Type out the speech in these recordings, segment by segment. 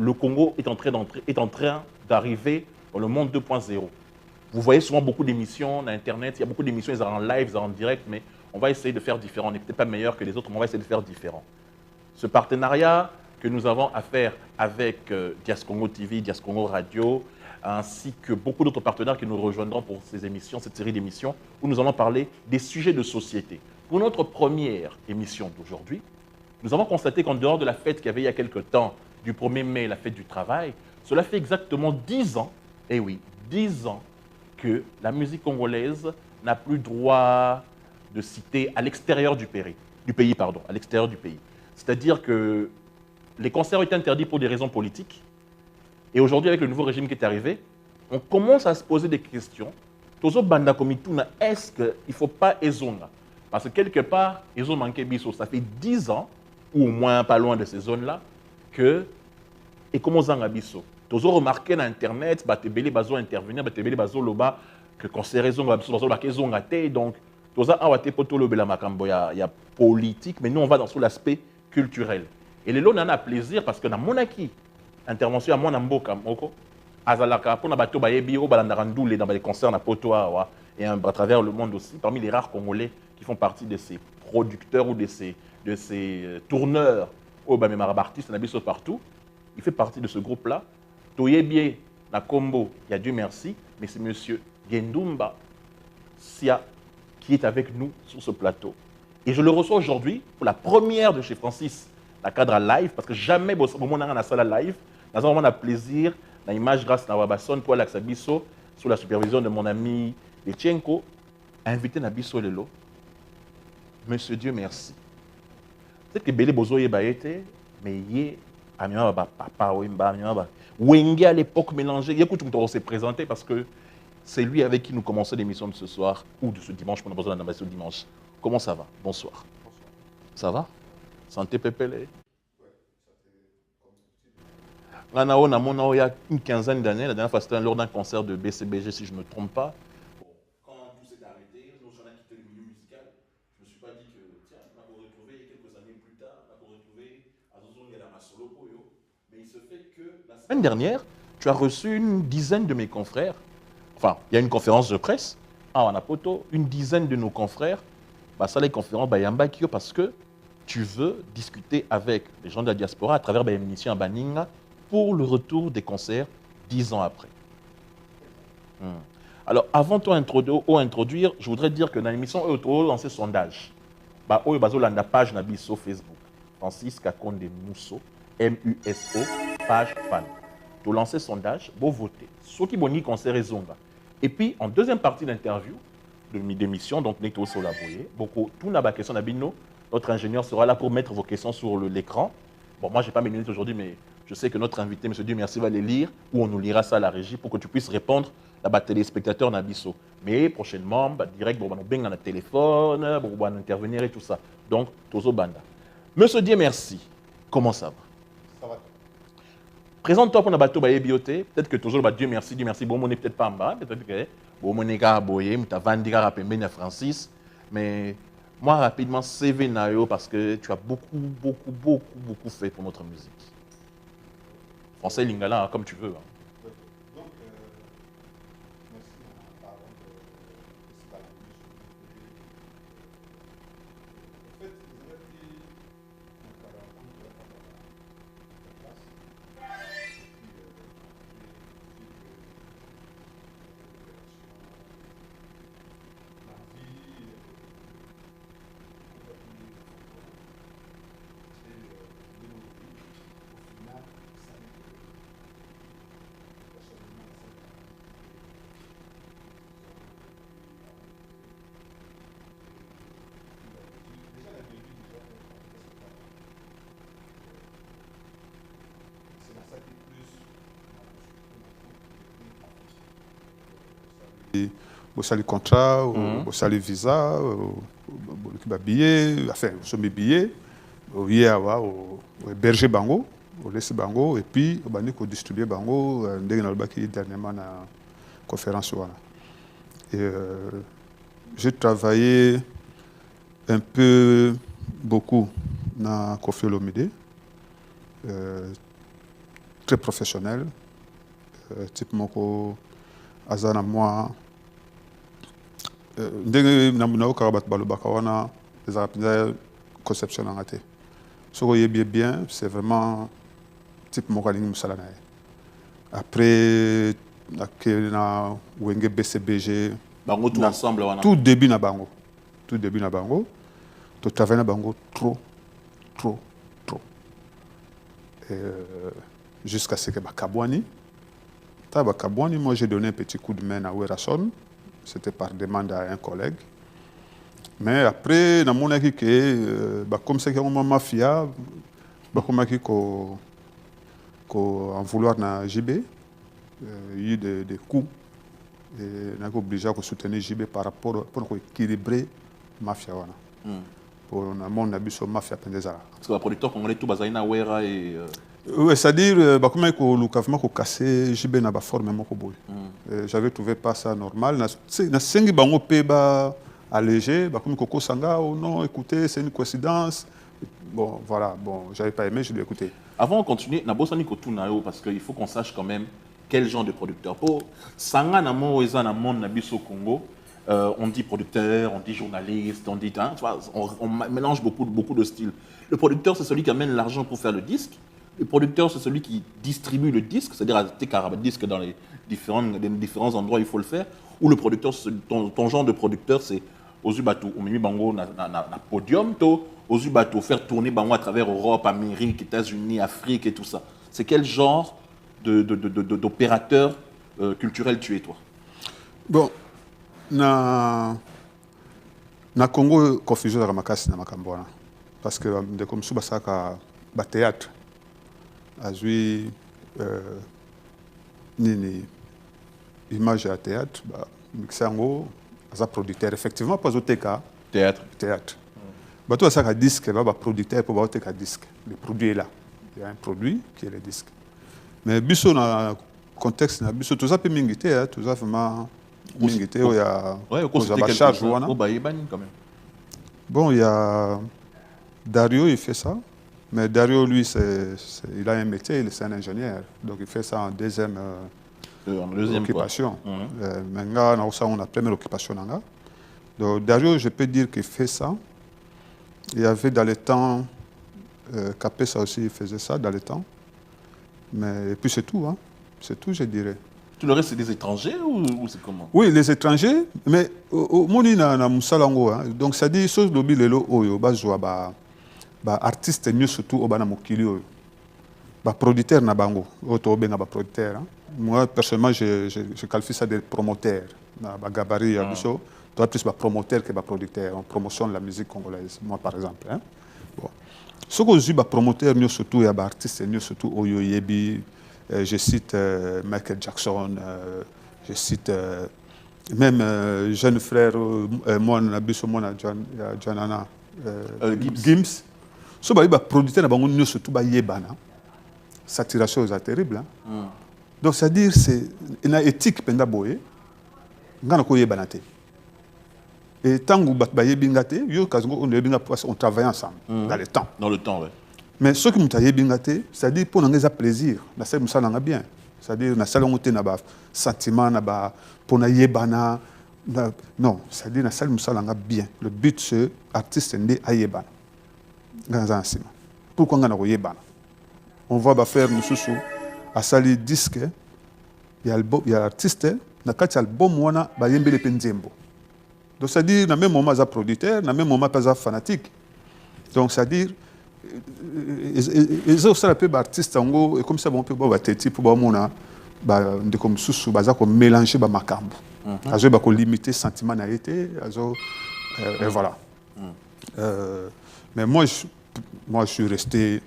le Congo est en train d'arriver dans le monde 2.0. Vous voyez souvent beaucoup d'émissions sur Internet, il y a beaucoup d'émissions, ils sont en live, ils sont en direct, mais on va essayer de faire différent. On n'est peut-être pas meilleur que les autres, mais on va essayer de faire différent. Ce partenariat que nous avons à faire avec Dias Congo TV, Dias Congo Radio, ainsi que beaucoup d'autres partenaires qui nous rejoindront pour ces émissions, cette série d'émissions, où nous allons parler des sujets de société. Pour notre première émission d'aujourd'hui, nous avons constaté qu'en dehors de la fête qu'il y avait il y a quelques temps, du 1er mai, la fête du travail, cela fait exactement 10 ans, et oui, 10 ans, que la musique congolaise n'a plus droit de citer à l'extérieur du pays, à l'extérieur du pays. C'est-à-dire que les concerts ont été interdits pour des raisons politiques. Et aujourd'hui, avec le nouveau régime qui est arrivé, on commence à se poser des questions. Est-ce qu'il ne faut pas ezonga? Parce que quelque part, ils ont manqué biso. Ça fait 10 ans, ou au moins pas loin de ces zones-là, que et comment zanga biso. Vous avez remarqué sur Internet, batebele bazo intervenir, batebele bazo loba que concert ezonga biso bazo loba ezonga te. Donc, vous avez awate poto lobela makambo ya politique, mais nous on va dans l'aspect culturel. Et les lots on a plaisir parce que dans monaki intervention à mon amboka moko azalaka pour na bato bayebi o balandarandoule dans les concerts na poto et à travers le monde aussi, parmi les rares Congolais qui font partie de ces producteurs ou de ces tourneurs au artistes na biso partout. Il fait partie de ce groupe-là. Toyebie na Kombo, il y a Dieu merci, mais c'est monsieur Gendumba Sia qui est avec nous sur ce plateau. Et je le reçois aujourd'hui pour la première de chez Francis, la cadre live, parce que jamais au moment où on a la salle live, nous avons un plaisir, la image grâce à Wabasson, pour Alex Abisso, sous la supervision de mon ami Etienko, invité Nabiso Lelo. Monsieur Dieu merci. Peut-être que Bélé Bozo Yebaete, mais il papa Wenge à l'époque mélangé. Écoute, on s'est présenté parce que c'est lui avec qui nous commençons l'émission de ce soir ou de ce dimanche. On a besoin d'un dimanche. Comment ça va? Bonsoir. Bonsoir. Ça va? Santé Pépélé? Il y a une quinzaine d'années, la dernière fois c'était lors d'un concert de BCBG, si je ne me trompe pas. Quand tout s'est arrêté, nous on a quitté le milieu musical. Je ne me suis pas dit que, tiens, on va vous retrouver quelques années plus tard, on va vous retrouver à Zozonga la Masolo Poyo. Mais il se fait que la semaine dernière, tu as reçu une dizaine de mes confrères. Enfin, il y a une conférence de presse. On a poto, une dizaine de nos confrères. Ça, les conférences, parce que tu veux discuter avec les gens de la diaspora à travers l'émission à Baninga pour le retour des concerts 10 ans après. Alors, avant de introduire, je voudrais dire que dans l'émission, on a lancé un sondage. On a lancé la page sur Facebook. Francis Kakonde Mousso, M-U-S-O, page fan. Tu as lancé un sondage, vous votez. Ceux qui ont dit concert et zonga. Et puis, en deuxième partie d'interview, de l'émission, donc Neto Solaboye, beaucoup, tout n'a pas question d'Abino. Notre ingénieur sera là pour mettre vos questions sur l'écran. Bon, moi, je n'ai pas mes minutes aujourd'hui, mais je sais que notre invité, M. Dieu merci, va les lire, ou on nous lira ça à la régie pour que tu puisses répondre à téléspectateurs Nabiso. Mais prochainement, direct, on va nous dans le téléphone, on va intervenir et tout ça. Donc, Tozo Banda. Monsieur Dieu merci, comment ça va? Ça va. Présente-toi pour Nabato Baye Bioté. Peut-être que Tozo Dieu merci, bon, on n'est peut-être pas en bas, peut-être que bon, on est Boye, on t'a vendu à Francis, mais moi, rapidement, CV Nayo parce que tu as beaucoup fait pour notre musique. Français, lingala, comme tu veux. Donc, merci à parole de Sibalangi. En fait, vous avez dit donc, à la rencontre de la classe. Et puis, au salut contrat, au salut visa, au billet, enfin, au billet, au berger bango, au laisser bango, et puis au distribuer bango, dernièrement na conférence. Et j'ai travaillé un peu, beaucoup dans Koffi Olomide. très professionnel. Type moko azana moi ndenge namuna ka bat balobaka wana ezapinza conception na ngate. Soko yebi bien, c'est vraiment type moko alingi musala na ye. Après na wenge BCBG bango tout ensemble wana. Tout début na bango. Tout début na bango. Tout travail na bango trop. Jusqu'à ce que Bakabouani. Bakabouani, moi j'ai donné un petit coup de main à Werason. C'était par demande à un collègue. Mais après, dans mon équipe, comme c'est une mafia, comme en vouloir na JB, il y a eu des coups. Et on a obligé de soutenir JB par rapport pour équilibrer la mafia. Pour mon abus sur mafia pendezara. Parce que le producteur congolais tout basé na Wera et oui, c'est-à-dire comment il faut casser JB na ba forme moko boy. J'avais trouvé pas ça normal. Na sengi bango peba allégé, comme Koko Sanga ou non, écoutez, c'est une coïncidence. Bon, voilà, bon, j'avais pas aimé, je l'ai écouté. Avant de continuer, Nabosani Kotunayo, parce qu'il faut qu'on sache quand même quel genre de producteur. Pour Sanga Namo Eza na monde Nabiso Congo, on dit producteur, on dit journaliste, on dit, hein, tu vois, on mélange beaucoup de styles. Le producteur, c'est celui qui amène l'argent pour faire le disque. Le producteur, c'est celui qui distribue le disque, c'est-à-dire à tes disque dans les différents endroits où il faut le faire. Ou le producteur, ton genre de producteur, c'est Ozubato, au milieu bango na podium, Ozubato, faire tourner bango à travers Europe, Amérique, États-Unis, Afrique et tout ça. C'est quel genre d'opérateur culturel tu es, toi? Bon, na Congo, confusion de makasi na makambwana. Parce que de comme ça, ça ba théâtre. Azui nini image à théâtre, bah mixango, asa producteur effectivement pas au TK théâtre. Bah toi ça ka disque, bah producteur pour ba TK disque. Le produit est là. Il y a un produit qui est le disque. Mais biso na contexte na biso tout ça peut mingité, tout ça vraiment mingité il y a charge wana. Quand même. Bon, il y a Dario, il fait ça. Mais Dario, lui, il a un métier, il est un ingénieur. Donc, il fait ça en deuxième occupation. Maintenant, on a la première occupation. Donc, Dario, je peux dire qu'il fait ça. Il y avait dans le temps, Capé, ça aussi, il faisait ça dans le temps. Mais, et puis, c'est tout. Hein. C'est tout, je dirais. Tout le reste, c'est des étrangers ou c'est comment? Oui, les étrangers. Mais, au monde, na Moussalango. Donc, ça dit, chose lobby, lelo, oyo, bazwa, artiste mieux surtout au bana mokili oyo ba producteur na bango auto benga ba producteur. Moi personnellement je qualifie ça de promoteur na ba gabarit ya biso toi plus ba promoteur que ba producteur en promotion de la musique congolaise moi par exemple hein. Bon ce que je ba promoteur mieux surtout ya ba artiste mieux surtout oyo yebi je cite Michael Jackson je cite même jeune frère moi na biso moi na Janana Gims. So ba producteur na bango nyo surtout ba yebana saturation est terrible hein? Donc c'est à dire c'est une éthique penda boye ngana ko yebana te et tangu ba yebinga te yo kazongo on yebinga parce on travaille ensemble dans le temps ouais. Mais ce qui muta yebinga te c'est à dire pour ngeza plaisir na ça musala nga bien c'est à dire na salongo te na ba sentiment na ba pour na yebana non c'est à dire na salle musala nga bien le but c'est artiste ndé ayebana. Pourquoi on va faire mususu à sali disque il y a l'artiste na kati album wana ba yembele penzembo donc c'est à dire na même moment za producteur na même moment pas za fanatique donc c'est à dire ils ont ça peu artiste ngo et comme ça bon peut ba teti pour ba mona ba ndeko mususu baza ko mélanger ba makambo azo ba ko limiter sentiment na été azo et voilà. Mais moi je suis resté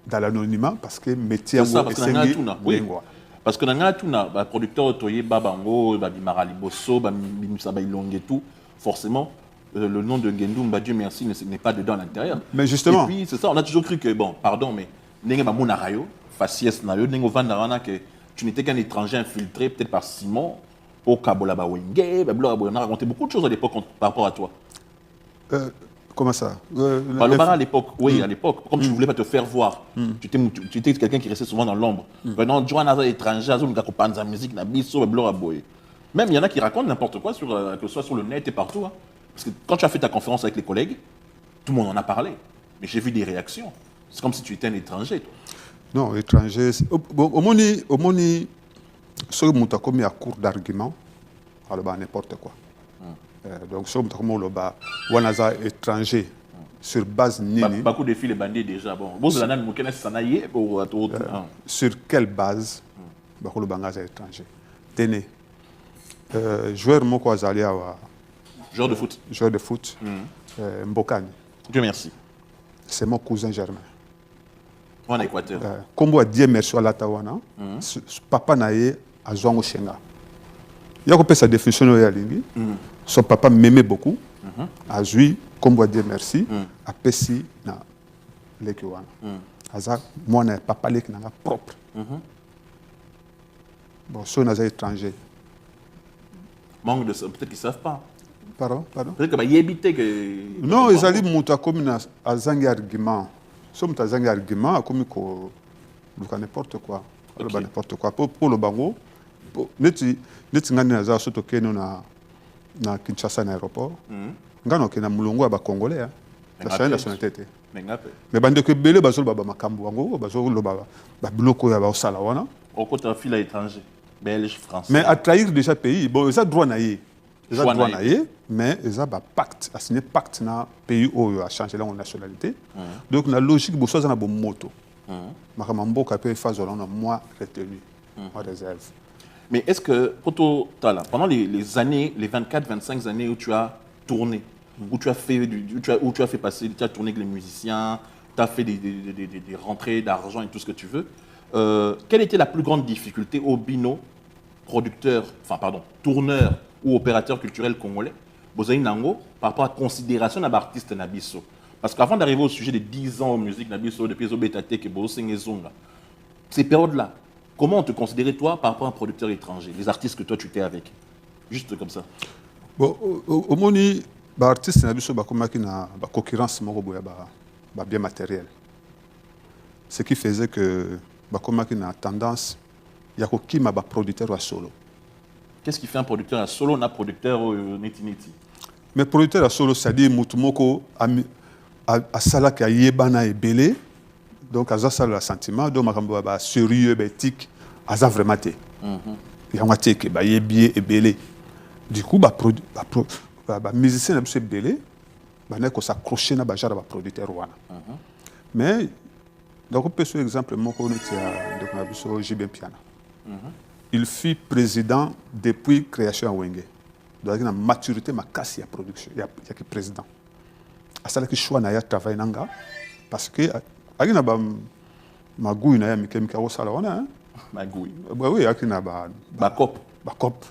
dans l'anonymat parce que métier parce que dans le producteur otoye babango babimara liboso bamisa bailonge et tout forcément le nom de Ngendumba Dieu merci n'est pas dedans à l'intérieur. Mais justement. Et puis c'est ça on a toujours cru que bon pardon mais ndenge ba mona rayo faciès na yo ndenge vandana que tu n'étais qu'un étranger infiltré peut-être par Simon au Kabola ba Wenge on a raconté beaucoup de choses à l'époque par rapport à toi. Comment ça Balobara à l'époque, oui, à l'époque, comme tu ne voulais pas te faire voir, tu étais quelqu'un qui restait souvent dans l'ombre. Maintenant, Joan Aza étranger, Azul Gakopanza, musique, Nabiso, Blora Boy. Même il y en a qui racontent n'importe quoi, que ce soit sur le net et partout. Hein. Parce que quand tu as fait ta conférence avec les collègues, tout le monde en a parlé. Mais j'ai vu des réactions. C'est comme si tu étais un étranger, toi. Non, étranger. Au moni, ce que tu as commis à court d'argument, alors n'importe quoi. Donc, ce que tu as commis à Wanaza étranger, sur base nini. Beaucoup de filles les bandits déjà. Bon, sur quelle base le Bangaza étranger? Tenez, joueur Moko Azalia, joueur de foot. Joueur de foot, Mbokani. Dieu merci. C'est mon cousin germain. En Équateur. Comme on dit merci à l'Atawana, papa naïe à Zouango Shenga. Il y a sa définition de Yalingi. Son papa m'aimait beaucoup. A Zui, comme on dit merci, à Pessi na l'Ekiwana. Aza, moi, je papa qui n'a propre. Bon, ceux qui sont étrangers. Manque de ça, peut-être qu'ils ne savent pas. Pardon? Peut-être qu'ils éviter que. Non, ils allaient monter comme un zangi argument. Si on a un zangi argument, comme n'importe quoi. N'importe quoi. Pour le bango, neti ngani na za soto keno na Kinshasa na aéroport. Ngano ke na mulongo ba congolais. Ça change la nationalité. Mais bande que belé bazol baba makambo bango, bazol lo baba. Ba biloko ya ba osala wana. Au côté fil à étranger, belge, français. Mais à trahir déjà pays, bon, ça droit naïe. Ils ont droit naïe, mais ils ont un pacte, à signer pacte dans le pays où a changé la nationalité. Donc la logique, c'est que ça a une moto. Makamambo kapé phase on a moi retenu, moi réserve. Mais est-ce que pendant les années, les 24-25 années où tu as tourné, où tu as fait passer, tu as tourné avec les musiciens, tu as fait des rentrées d'argent et tout ce que tu veux, quelle était la plus grande difficulté au bino tourneur ou opérateur culturel congolais, Bozaï Nango, par rapport à la considération d'un artiste Nabiso? Parce qu'avant d'arriver au sujet des 10 ans en musique Nabiso, depuis Zobetate, Zonga, ces périodes-là, comment on te considérait toi par rapport à un producteur étranger, les artistes que toi tu étais avec? Juste comme ça. Bon, au moni, l'artiste Nabiso, il y a une concurrence bien matérielle. Ce qui faisait que il y a tendance, il y a un producteur à solo. Qu'est-ce qui fait un producteur à solo, un producteur neti-neti? Mais producteur à solo, c'est-à-dire Moutumoko a sala qui a yébana et belé, donc à ça le sentiment, donc ma sérieux, éthique, à ça vraiment té. Il y a un té qui est bien et belé. Du coup, musicien n'a pas belé, il faut s'accrocher à la producteur. Mais, donc on peut sur exemple, mon connaît JB Piana. Il fut président depuis la création de Wenge. Donc, il y a une maturité, ma casse, il y a production, il y a président. À ça, il choix de travailler nanga parce que il y a ma gouille, il y a un salon. Ma gouille. Oui, il y a un cop.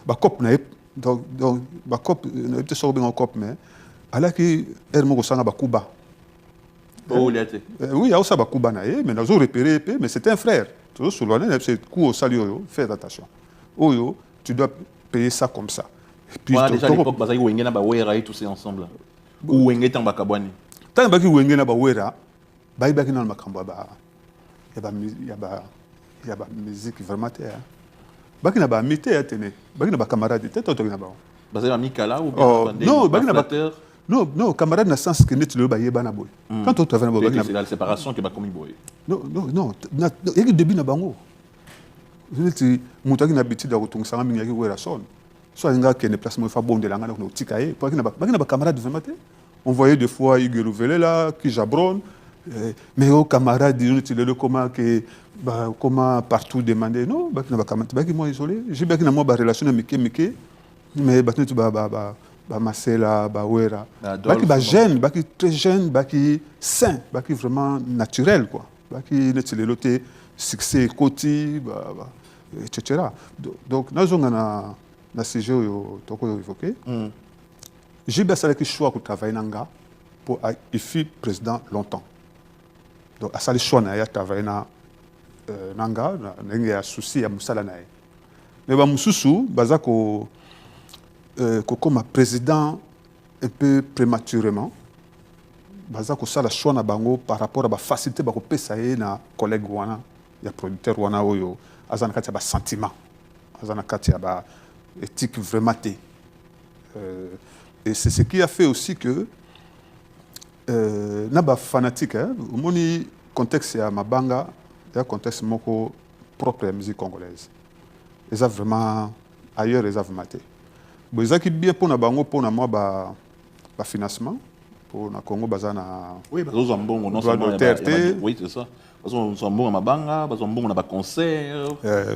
Bakop, donc, bakop, il y a un cop, mais il y a un Bakuba. Oh, il y a été. Oui, il y a aussi Bakuba, mais nous avons repéré, mais c'était un frère. Sur le c'est coup au salut, fais attention. Oyo, tu dois payer ça comme ça. Et puis, voilà, déjà à l'époque, il y a Wera et tout ça ensemble. Ou Wenge est en Bakabouani. Tant que Wenge n'a pas Wera, il y a une musique vraiment. Il y a une amitié, il y a une camarade. Il y a Mikala ou bien non, camarade dans le sens que tu le bailles bana boy. Quand tu travailles c'est la séparation qui va comme boy. Non, il y a un début na bango. Je dis mutaki na habitude de retourner ça mingi wera son. Soit il y a un déplacement fa bon de la ngana ko tikaye, pour que na camarade vraiment. On voyait des fois il renouvelé là qui jabronne mais au camarade tu le comment que comment partout demander non ba na camarade ba qui moi isolé, j'ai bien que na moi ba relation mike mais ba tu ba Marcela, Bawera, qui jeune, qui très jeune, qui sain, qui vraiment naturel quoi, qui n'est le loté succès côté, etc. Donc nous avons un sujet que tu évoqué. J'ai bien ça qui choix pour travailler nanga pour il fut président longtemps. Donc à ça le choix na travailler nanga, n'engue souci à musala nae. Mais ba mususu comme président un peu prématurément, baza kosala choix na bango par rapport à bafacilité bakopesa ye na collègue wana ya producteur wana oyo aza na kati ya basentiment aza na kati ya baéthique vraiment te et c'est ce qui a fait aussi que na bafanatique omoni contexte ya mabanga ya contexte moko propre ya musique congolaise eza vraiment ailleurs eza vraiment te bon ezaki bien mpona bango mpona mwa bafinancement pour na Congo bazana oui bazozwa mbongo non seulement oui c'est ça bazozwa mbongo mabanga bazozwa mbongo na ba concert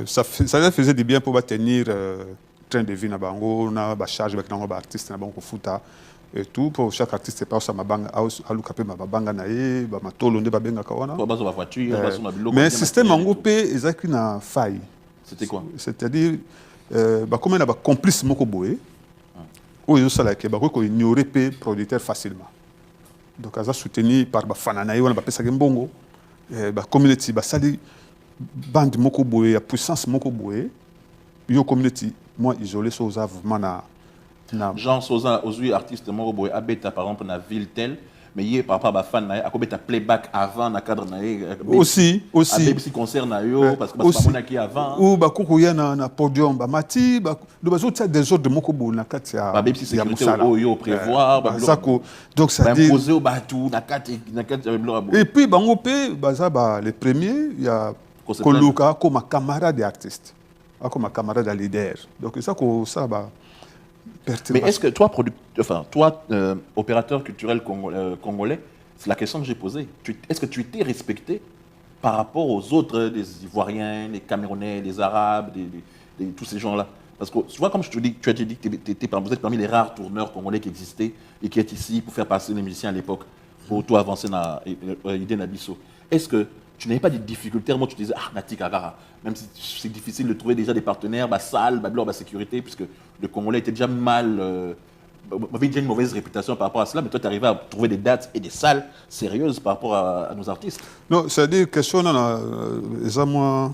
ça faisait du bien pour tenir train de vie na bango na ba charge ba kinango ba artiste na bango futa et tout pour chaque artiste pas sa mabanga aluka pe mabanga na ye ba matolo nde ba benga ka wana bazozwa ba voiture bazozwa na biloko mais système mango pe ezaki na faille c'était quoi c'est-à-dire ba comme na ba complice moko boye oyo sala ke ba ko ignorer pe producteur facilement. Donc, ils sont soutenus par les fans, ils ont fait mbongo, la communauté, la bande moko boye, la puissance moko boye, la communauté, moi isolé sur les vraiment na Jean Sosa, aux artistes moko boye, habite par exemple dans la ville telle, mais hier par rapport à fan na, akobeta playback avant na cadre na aussi avec si concert na yo parce que pas mon qui avant ou ba koko ya na podium ba mati ba do bazo tia des ordres moko bo na kati ya ba si sécurité yo prévoir ba sako donc ça dit imposer au batou na kati et puis bango pe baza ba les premiers il y a Koluka comme camarade d'artiste comme camarade de leader donc ça ko ça ba. Mais est-ce que toi, toi, opérateur culturel congolais, c'est la question que j'ai posée. Est-ce que tu t'es respecté par rapport aux autres, des Ivoiriens, les Camerounais, les Arabes, tous ces gens-là? Parce que tu vois, comme je te dis, tu as dit que vous êtes parmi les rares tourneurs congolais qui existaient et qui étaient ici pour faire passer les musiciens à l'époque, pour toi avancer dans l'idée d'Abisso. Est-ce que tu n'avais pas de difficultés? Moi, tu disais, Nati Kagara, même si c'est difficile de trouver déjà des partenaires, salle, sécurité, puisque le Congolais était déjà mal, avait déjà une mauvaise réputation par rapport à cela, mais toi, tu arrivais à trouver des dates et des salles sérieuses par rapport à nos artistes. Non, c'est-à-dire, question, ce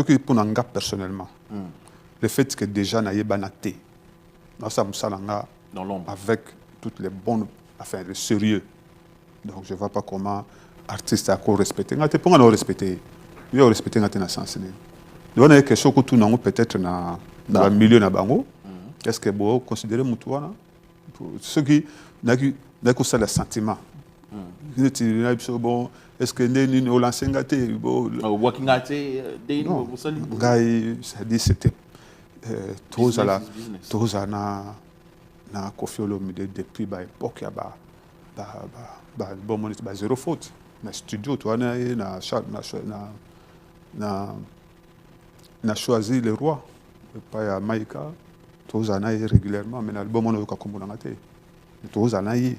qui est pour Nanga personnellement, le fait que déjà, n'a pas naté, dans l'ombre, avec toutes les bonnes, enfin, le sérieux. Donc, je ne vois pas comment artiste a respecté. On a respecté. Il a respecté dans sens. Il y a quelque chose que tout le monde peut-être dans le milieu na bango. Est-ce que vous considérez Moutouana ceux qui n'ont que ça le sentiment. Bon, est-ce que nous avons lancé un gâté? Working non, ça dit c'était tous à la na Koffi Olomide depuis l'époque bon mon zéro faute na studio toi na choisi le roi pas ya Maïka tous en régulièrement mais l'album on a eu comme on a tous en mais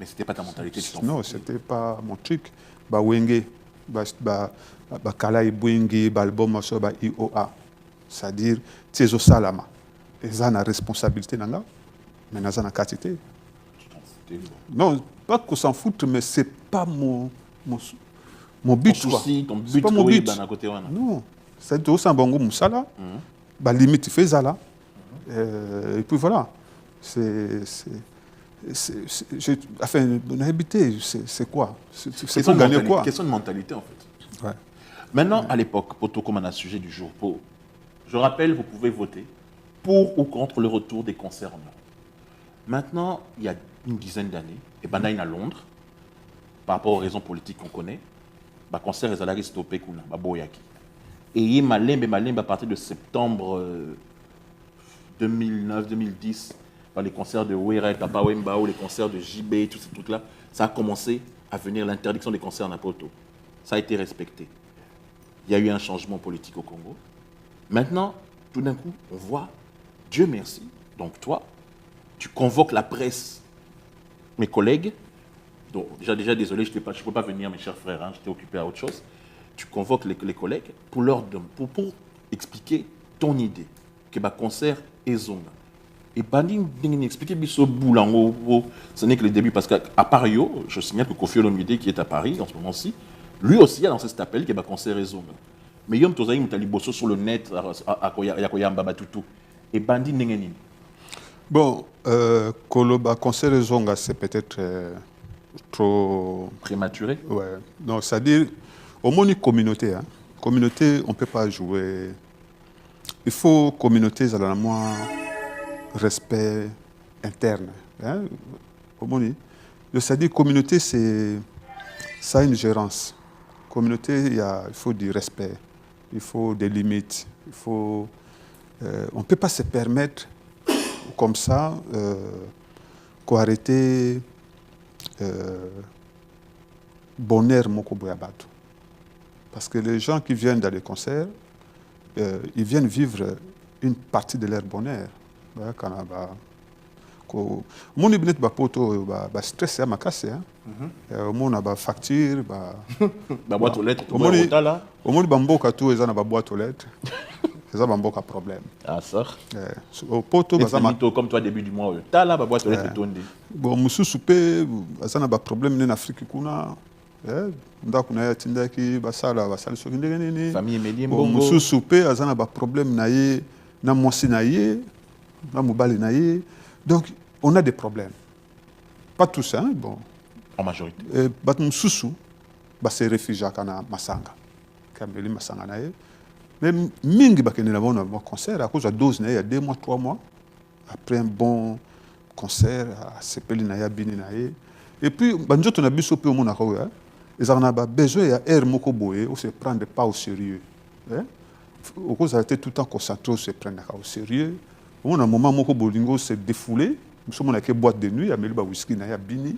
c'était pas ta mentalité non c'était pas mon truc ba wenge ba kala ibwingi ba album so ba IOA c'est-à-dire tiezo salama eza na responsabilité nanga mais dans la quantité. Non, pas qu'on s'en foute, mais c'est pas mon but. Ton but, pas mon but. Non, c'est tout ça, bon, moussala, bah limite il fait ça là, et puis voilà. Enfin, on a habité, c'est quoi? C'est pour gagner quoi? Question de mentalité en fait. Ouais. Maintenant, à l'époque, pour tout comme on a sujet du jour, je rappelle, vous pouvez voter pour ou contre le retour des concerts en Europe. Maintenant, il y a une dizaine d'années, et Bandaïn à Londres, par rapport aux raisons politiques qu'on connaît, le concert est allé stoppé à Boyaki. Et il y a à partir de septembre 2009-2010, dans les concerts de Wera et Papa Wemba ou les concerts de JB, tous ces trucs-là, ça a commencé à venir l'interdiction des concerts à Napoto. Ça a été respecté. Il y a eu un changement politique au Congo. Maintenant, tout d'un coup, on voit, Dieu merci, donc toi, tu convoques la presse, mes collègues, donc déjà désolé, je ne peux pas venir, mes chers frères, hein, j'étais occupé à autre chose. Tu convoques les collègues pour expliquer ton idée, que le concert est zonga. Et Bandi expliquer ce boulot, ce n'est que le début, parce qu'à part yo, je signale que Koffi Olomide, qui est à Paris en ce moment-ci, lui aussi a lancé cet appel que le concert est zonga. Mais Yom Tozaï Moutali Bosso sur le net, à Koyamba Batutu. Et Bandi Nengenine. Bon, Koloba, concert Zonga, c'est peut-être trop... Prématuré. Ouais. Non, c'est-à-dire, au moins une communauté. Hein. Communauté, on ne peut pas jouer... Il faut communauté, ça a moins respect interne. Hein. Au moins, c'est-à-dire, communauté, ça a une gérance. Communauté, il faut du respect, il faut des limites, on ne peut pas se permettre comme ça qu'arrêter bonheur moko boyabato. Parce que les gens qui viennent dans les concerts, ils viennent vivre une partie de leur bonheur. Mon ibnet ba poto ba stress ma casse hein. Mon ba facture ba boîte aux lettres au mon ba mboka tout eza na ba boîte aux lettres. C'est un bon problème. Ah, ça. Au poteau, comme toi, début du mois, tu as là, boîte aux lettres tournées. Bon, monsieur Soupé, ça n'a pas de problème en Afrique. Ndakuna tindaki basala basala sokindeni famille Médien Bongo. Monsieur Soupé, ça n'a pas de problème na moisi naie, na mobali naie. Donc, on a des problèmes. Pas tous, hein, bon. En majorité. Bat Moussou, c'est réfugié à Masanga. Kambeli Masanga naie. Mais mingi bakene na bon concert à cause de 12 il y a 2 mois 3 mois après un bon concert à Sepeli na ya bini na ye et puis banjoto na biso pe o mona ko ya ils en a besoin ya air moko boye ou se prendre pas au sérieux hein au cause a été tout le temps concentré se prendre au sérieux on a un moment moko bolingo se défouler nous sommes na ke boîte de nuit ameli ba whisky na ya bini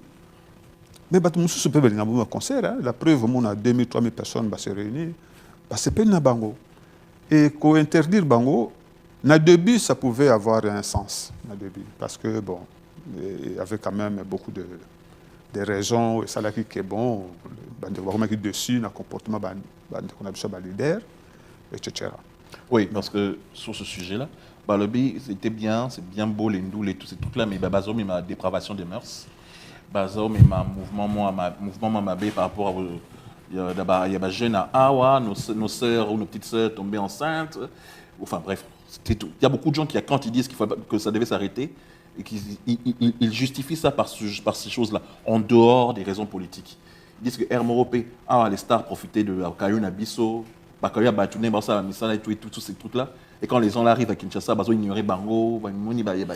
mais bat musu se pe belinga bon concert hein? La preuve on a 2000 3000 personnes ba se réunir ba Sepeli na bango. Et qu'au interdire Bango, na début, ça pouvait avoir un sens, na début, parce que bon, il y avait quand même beaucoup de raisons, et ça là qui est bon, vraiment qui dessus, le comportement qu'on a besoin de leader, etc. Oui, parce que sur ce sujet-là, Balobi, c'était bien, c'est bien beau les ndoules et tous ces trucs-là, mais Bazo, mais ma dépravation des mœurs, Bazo, mais ma mouvement m'a par rapport à il y a des jeunes à Awa, nos sœurs ou nos petites sœurs tombées enceintes. Enfin bref, il y a beaucoup de gens qui, quand ils disent que ça devait s'arrêter, et qu'ils justifient ça par ces choses-là, en dehors des raisons politiques. Ils disent que Hermoropé, les stars profitaient de Kayuna Bisso, Bakaya Batouné, Bassa, Missala et tous ces trucs-là. Et quand les gens là arrivent à Kinshasa, ils ignoraient Bango,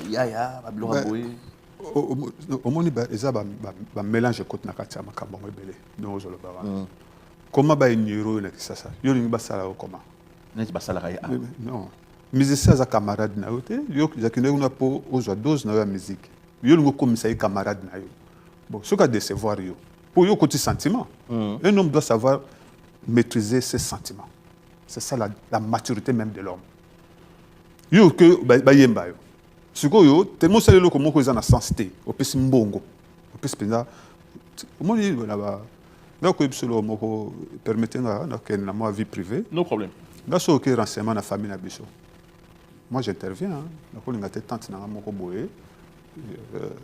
Yaya, Blora Boé. Au moins, il y a un mélange de côté nakati makambo ebele no zolo ba wana comment ba ignorer na kisasa yo lingi basala comment neti basala kaya non musicien za camarade na yote yo zakine una po ozwa dose na ya musique yo lingo komisa yi camarade na yo bon ce ka décevoir yo pour yo côté sentiment un homme doit savoir maîtriser ses sentiments c'est ça la maturité même de l'homme yo que ba yemba yo sikoyo tellement ça le comment ils en a sensité au pesi mbongo au pesi penza comment dit là bas là ko ibsolo moko permettre na ken na moi vie privée no problème là so que renseignement na famille na biso moi j'interviens na ko linga tante na moko boye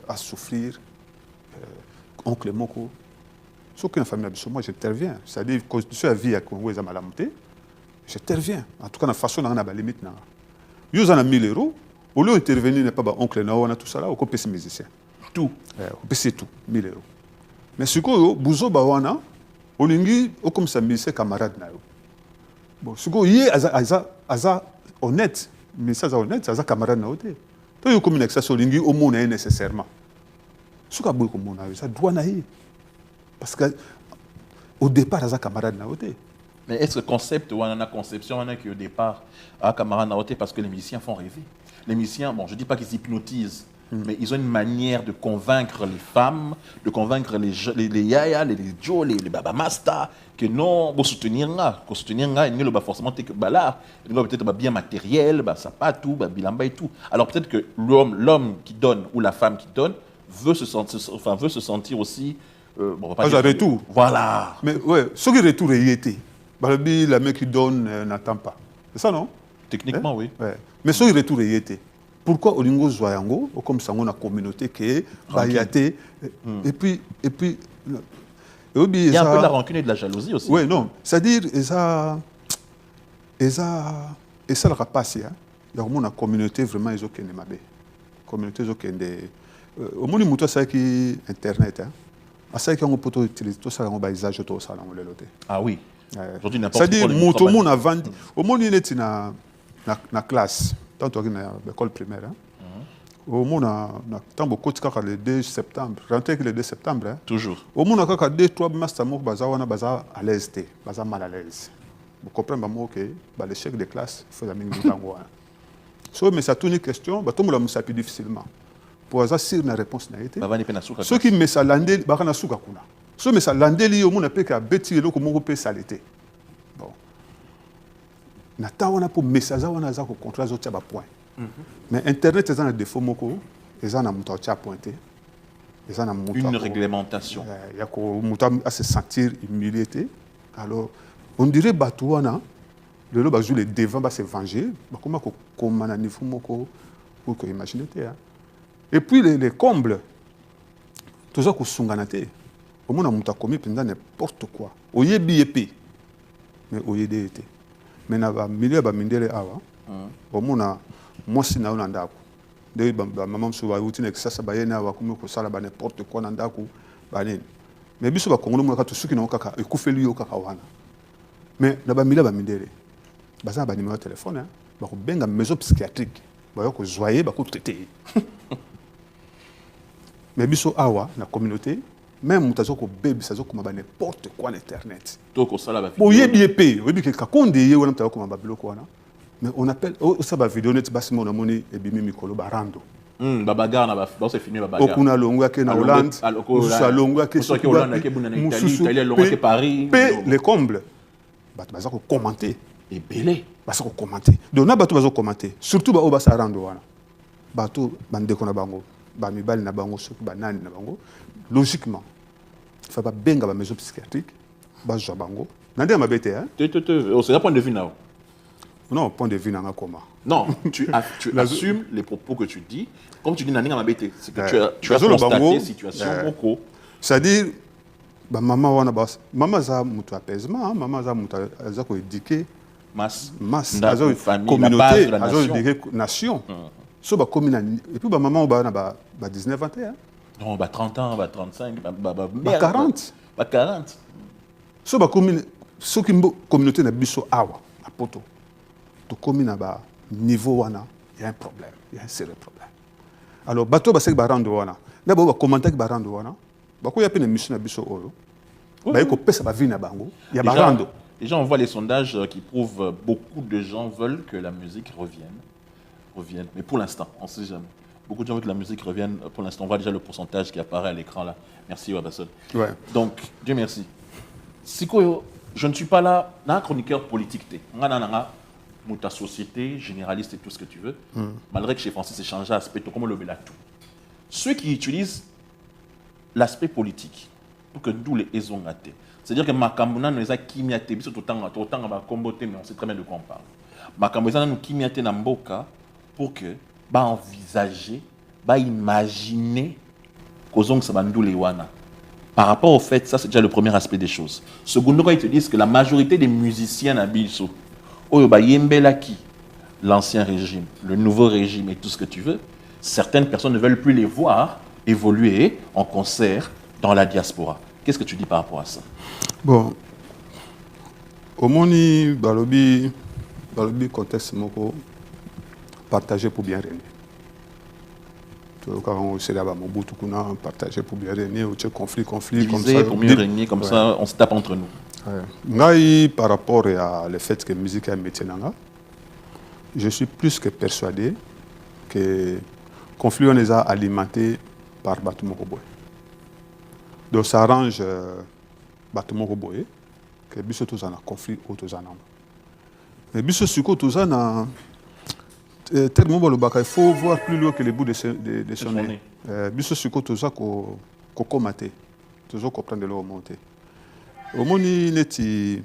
à souffrir oncle moko so que na famille na biso moi j'interviens c'est-à-dire constitution la vie à Congo za malamuté j'interviens en tout cas na façon na ba limite na yo za na 1000 euros. Au lieu d'intervenir, n'est pas oncle, on a tout ça là, on peut payer musicien. Tout. On peut payer tout, 1000 euros. Mais ce que Bouzo Bawana, on lingi, on comme ça musicien camarade na yo. Bon, ce que yé aza honnête, mais ça honnête, ça camarade na yote. Toi yo comme une accès lingi au monde nécessairement. Ce que boy comme on a ça doit na yé. Parce que au départ aza camarade na yote. Mais est-ce que le concept ou une conception on a qui au départ à camarade na yote parce que les musiciens font rêver. Les musiciens, bon, je ne dis pas qu'ils hypnotisent, mais ils ont une manière de convaincre les femmes, de convaincre les yaya, les jo, les baba masta, que non, pour soutenir là, il n'y a forcément que là, il y a peut-être bien matériel, ça pas tout, bilamba et tout. Alors peut-être que l'homme qui donne ou la femme qui donne veut se sentir aussi. Bon, on va pas dire retour. Voilà. Mais ouais, ce qui retour est été. La mec qui donne n'attend pas. C'est ça, non? Techniquement, oui. Ouais. Mais ce retour est été. Pourquoi Olingo Zoyango, comme ça, on a communauté qui est bayaté, et puis. Il y a un peu de la rancune et de la jalousie aussi. Oui, non. C'est-à-dire, et ça le rapace, il y a une communauté vraiment, ils ont qu'une mabe. communauté zokende au monde muto ça qui internet hein ça qui on peut utiliser tout ça on va usage tout ça dans le loté. Ah oui. Aujourd'hui n'importe quoi. C'est-à-dire muto mon a vendu au monde il est na classe tant que na école primaire hein. Au monde na tant beaucoup de le 2 septembre, rentré que le 2 septembre hein. Toujours. Au monde a 2 3 master mo baza wana baza à l'aise té, baza mal à l'aise. Vous comprenez moi que l'échec de classe il faut la minimum tango. So mais ça tourne question, ba to mo la musapi difficilement. Pour ça sur na réponse na été. Ceux qui me ça landé ba kana suka kuna. So mais ça landé li au monde pe ka beti eloko moko pe salité. Bon. Na ta wana pour message wana za ko contrat zo tia ba point. Mais internet est un défaut moko, ils en a muta tia pointé. Ils en a muta une réglementation. Il y a ko muta à se sentir humilié. Alors on dirait Batouana, le loba joue les devants va se venger, comment qu'on a niveau moko pour que imaginez. Et puis les combles, tout ça qu'on sunganate, au moins on a commis pendant n'importe quoi. Oye biepi, mais oye déité. Mais na ba milieu ba mindele awa, au moins moi si na ondako. De maman so ba routine que ça ba yena wa comme ko sala ba n'importe quoi ndako ba nini. Mais biso ba kongolo mo ka to suki na okaka ekufeli yo kaka wana. Mais na ba milieu ba mindele. Baza ba numéro de téléphone hein, ba ko benga maison psychiatrique. Ba yo ko joyer ba ko traiter. Mais biso awa na communauté même mutazo ko bébé sazo ko ba n'importe quoi internet. To ko sala ba. Bo yebi epé, oyebi ke kakonde ye wana mutazo ko ba biloko wana. Mais on appelle ça ba vidéo net basi mo na moni ebimi mikolo barando. Ba bagarre na ba c'est fini ba bagarre. Okuna longwa ke na Hollande. Musa longwa ke so Hollande ke buna na Italie longwa ke Paris. Les combles. Ba baza ko commenter. Et belé. Baza ko commenter. Donc na bato baza ko commenter. Surtout ba obasa rando wana. Bato bande ko na bango. Ba mibali na bango surtout ba nani na bango. Logiquement. Il faut pas benga ba maison psychiatrique. Ba jo bango. Nande mabete hein. C'est un point de vue now. Non, point de vue n'a comment. Non, tu assumes les propos que tu dis. Comme tu dis, Nani Mabete, c'est que tu as constaté la situation beaucoup. C'est-à-dire, maman wana bas, maman za mutu apaisement, maman za mutu za ko éduquer masse, azo communauté, azo éduquer nation. So ba commune et puis maman ba na ba 19 21. Non, ba 30 ans, ba 35, ba 40. Ba 40. So ba commune, so ki communauté na biso awa, a poto. Comme à niveau wana, il y a un problème, il y a un sérieux problème. Alors bateau basek barando wana, d'abord ba commenter barando wana, ba ko ya pene mission na biso oyo. Ba ko pesa ba vie na bango, il y a barando. Déjà on voit les sondages qui prouvent beaucoup de gens veulent que la musique revienne. Mais pour l'instant, on ne sait jamais. Beaucoup de gens veulent que la musique revienne. Pour l'instant, on voit déjà le pourcentage qui apparaît à l'écran là. Merci Wabasson. Ouais. Donc, Dieu merci. Sikoyo, je ne suis pas là, un chroniqueur politique. Ta société, généraliste et tout ce que tu veux, malgré que chez Francis, c'est changé aspect, comme le là tout. Ceux qui utilisent l'aspect politique pour que nous les aisons gâtés, c'est-à-dire que Makamuna nous a kimiaté, bis autant va comboter, mais on sait très bien de quoi on parle. Makamuna nous kimiaté na mboka pour que bah envisager, bah imaginer qu'aux ça va nous les wana. Par rapport au fait, ça c'est déjà le premier aspect des choses. Secondo, ils te disent que la majorité des musiciens à Bilso, l'ancien régime, le nouveau régime et tout ce que tu veux, certaines personnes ne veulent plus les voir évoluer en concert dans la diaspora. Qu'est-ce que tu dis par rapport à ça? Bon, au moni balobi contexte moko partagé pour bien régner. Quand on s'est là-bas, Mobutu kuna partagé pour bien régner, ou conflit divisé comme ça, pour mieux régner, comme ça, on se tape entre nous. Par rapport à le fait que la musique est un métier, je suis plus que persuadé que le conflit est alimenté par Batoumou Roboé. Donc ça arrange Batoumou Roboé que biso tous en conflit ou tous en mais biso suko tous en tellement il faut voir plus loin que les bouts de son nez. Biso suko tous en ko komaté, toujours comprendre le monter. Au monde, il est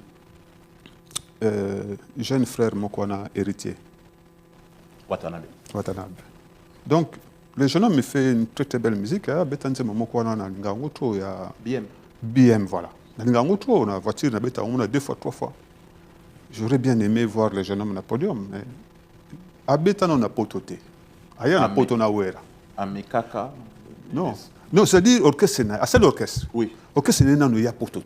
jeune frère Mokwana héritier. Watanabe. Donc, le jeune homme me fait une très très belle musique. Betanze Mokwana na Ngangoto ya BM voilà. Na Ngangoto na voiture na beta on a 2 fois 3 fois. J'aurais bien aimé voir le jeune homme na podium mais à beta on a pototé. Aya na poto na wera. Amekaka. Non. Non, c'est-à-dire orchestre Sénaï. C'est l'orchestre. Oui. Orchestre Sénaï, il y a pour tout.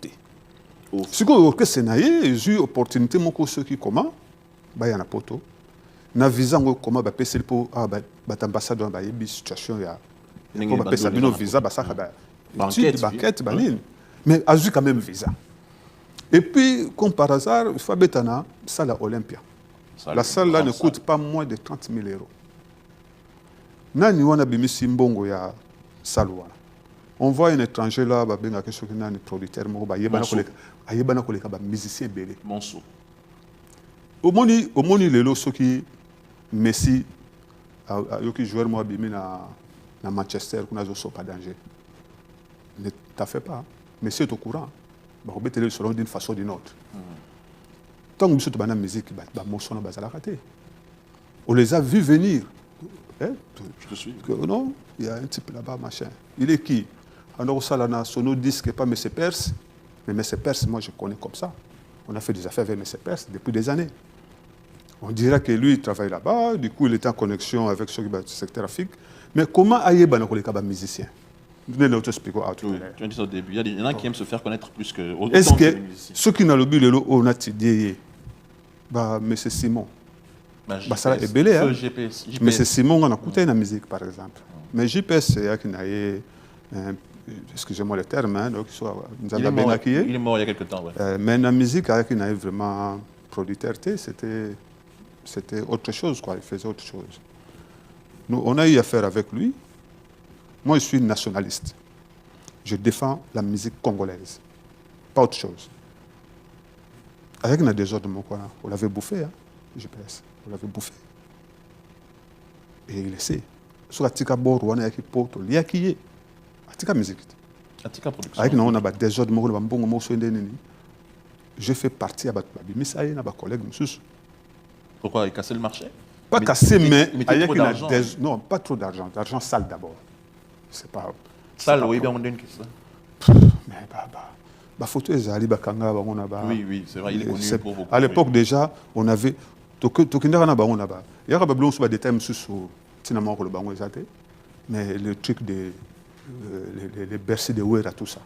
Si vous avez l'orchestre Sénaï, j'ai eu l'opportunité, moi, ceux qui comment, il y a un poto. Na visa comment ba pesa pour ambassadeur ba yebi situation ya ba pesa bino visa ba saka ba banquette banine mais a quand même visa et puis comme par hasard il faut betana salle Olympia la salle là ne coûte pas moins de 30 000 euros nani wana bimisi mbongo ya salle wana on voit un étranger là ba benga quelque chose qui nani producteur mo ba yebana koleka ba musicien belé Monso omoni lelo soki Messi yoki joueur moi bimi na Manchester kuna zo pas danger ne t'as fait pas Messi est au courant ba obetele selon d'une façon ou d'une autre tant que monsieur bana musique ba morceau na bazala raté on les a vus venir je te suis non il y a un type là-bas machin il est qui alors ça là na sono disque pas Messi Perse mais Messi Perse moi je connais comme ça on a fait des affaires avec Messi Perse depuis des années. On dirait que lui, il travaille là-bas, du coup, il était en connexion avec ceux qui sont du secteur Afrique. Mais comment Aïeba n'a pas de musicien? Je vais vous expliquer. Tu as dit ça au début. Il y en a qui aiment se faire connaître plus que est-ce que ceux qui n'ont le but, on a dit, M. Simon, ça est belé. M. Simon, on a écouté la musique, par exemple. Mais JPS, c'est qui n'a excusez-moi le terme, donc il est mort il y a quelques temps. Mais la musique, qui n'a vraiment producteur, c'était autre chose, quoi. Il faisait autre chose. Nous, on a eu affaire avec lui. Moi, je suis nationaliste. Je défends la musique congolaise. Pas autre chose. Avec un désordre de mon coin, on l'avait bouffé, hein, GPS. On l'avait bouffé. Et il essaie. Sur Atika Bor, on a qui porte, il y a qui est. Atika musique. Atika production. Avec nous, on a des désordre de mon coin, je fais partie de mes collègues. Pourquoi il cassait le marché? Pas cassé, mais avec non, pas trop d'argent. D'argent sale d'abord. C'est pas. Sale, oui, bien on donne mais photo ezali bakanga bango na ba. Oui, c'est vrai, il est connu pour beaucoup. À l'époque déjà, on avait tokindaka na bango na ba. Il y a pas besoin de détails sur finalement le bango ezate. Mais le truc de les bercers de Ouera tout ça.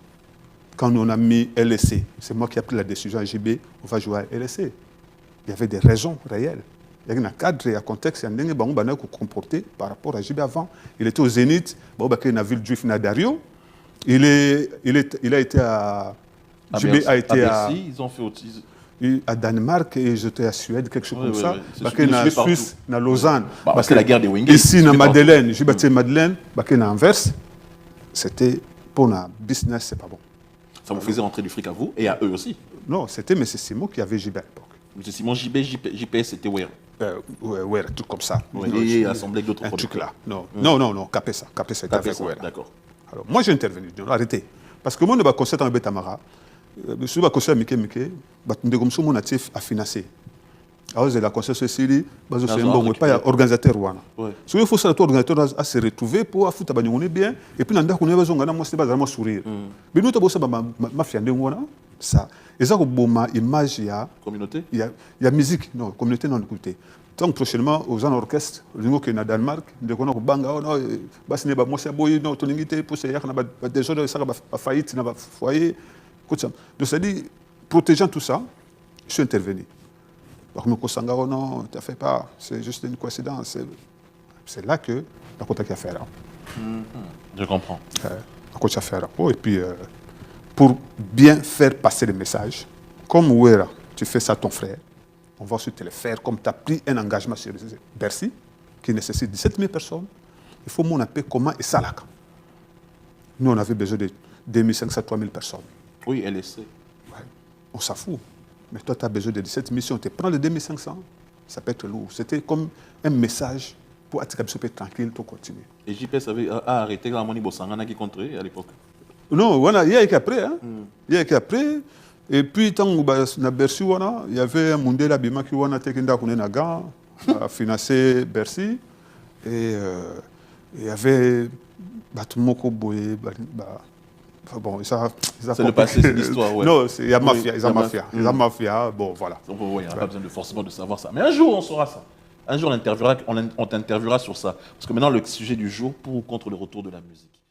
Quand on a mis LSC, c'est moi qui ai pris la décision à JB, on va jouer à LSC. Il y avait des raisons réelles. Il y a un cadre et un contexte, il y a un bango qui comporté par rapport à JB avant. Il était au Zénith, il a vu le juif Dario. Il a été à. JB a été à. Ils ont fait aussi. À Danemark et j'étais à Suède, quelque chose comme ça. En Suisse, à Lausanne. C'est la guerre des Wingate. Ici, à Madeleine, j'ai battu Madeleine, à Anvers. C'était pour un business, c'est pas bon. Ça vous faisait rentrer du fric à vous et à eux aussi? Non, c'était M. Simon qui avait JB à l'époque. M. Simon, JPS, c'était Ouera. Ouais, un truc comme ça. Et assemblé avec d'autres trucs là. Non, Capé ça. Capé ça, d'accord. Alors, moi, j'ai intervenu. Arrêtez. Parce que moi, je ne vais pas conseiller dans le Betamara. Je suis pas conseiller à Mike. Je suis mon natif à financer. Alors, c'est la conseil Cécile, c'est un bon pas organisateur. Si il faut ça, l'organisateur à se retrouver pour foutre bien. Et puis, on a besoin de sourire. Mais nous, tu as ma fiande, ça. Et ça, c'est image, il y a communauté. Il y a musique, non, communauté non écoutée. Donc prochainement, aux gens orchestre, le qui est au Danemark, de qu'on a banga, non, basse n'est pas moi c'est boy, non, ton invité pour ces gens, des gens ça va faillite, n'a pas foyer, donc ça dit protégeant tout ça, je suis intervenu. Donc me consanga non, tu fait pas, c'est juste une coïncidence. C'est là que la côte qui a fait là. Je comprends. La côte a fait là. Et puis pour bien faire passer le message, comme Ouera, tu fais ça à ton frère, on va ensuite te le faire comme tu as pris un engagement sur Bercy, qui nécessite 17 000 personnes. Il faut mon appel comment et ça là. Nous, on avait besoin de 2500 à 3000 personnes. Oui, LSC. Ouais, on s'en fout. Mais toi, tu as besoin de 17 000. Si on te prend les 2500, ça peut être lourd. C'était comme un message pour être tranquille, tout continuer. Et JPS a arrêté la Moni Bossangana qui comptait à l'époque? Non, voilà, il y a qu'après. Hein. Il y a qu'après. Et puis, quand on a Bercy, il y avait un monde là qui a financé Bercy. Et il y avait Batumoko Boye. Bon, ça c'est le passé, c'est l'histoire. Ouais. Non, il y a mafia. Il y a mafia. Bon, voilà. Donc, il n'y a pas besoin forcément de savoir ça. Mais un jour, on saura ça. Un jour, on t'interviewera sur ça. Parce que maintenant, le sujet du jour, pour ou contre le retour de la musique.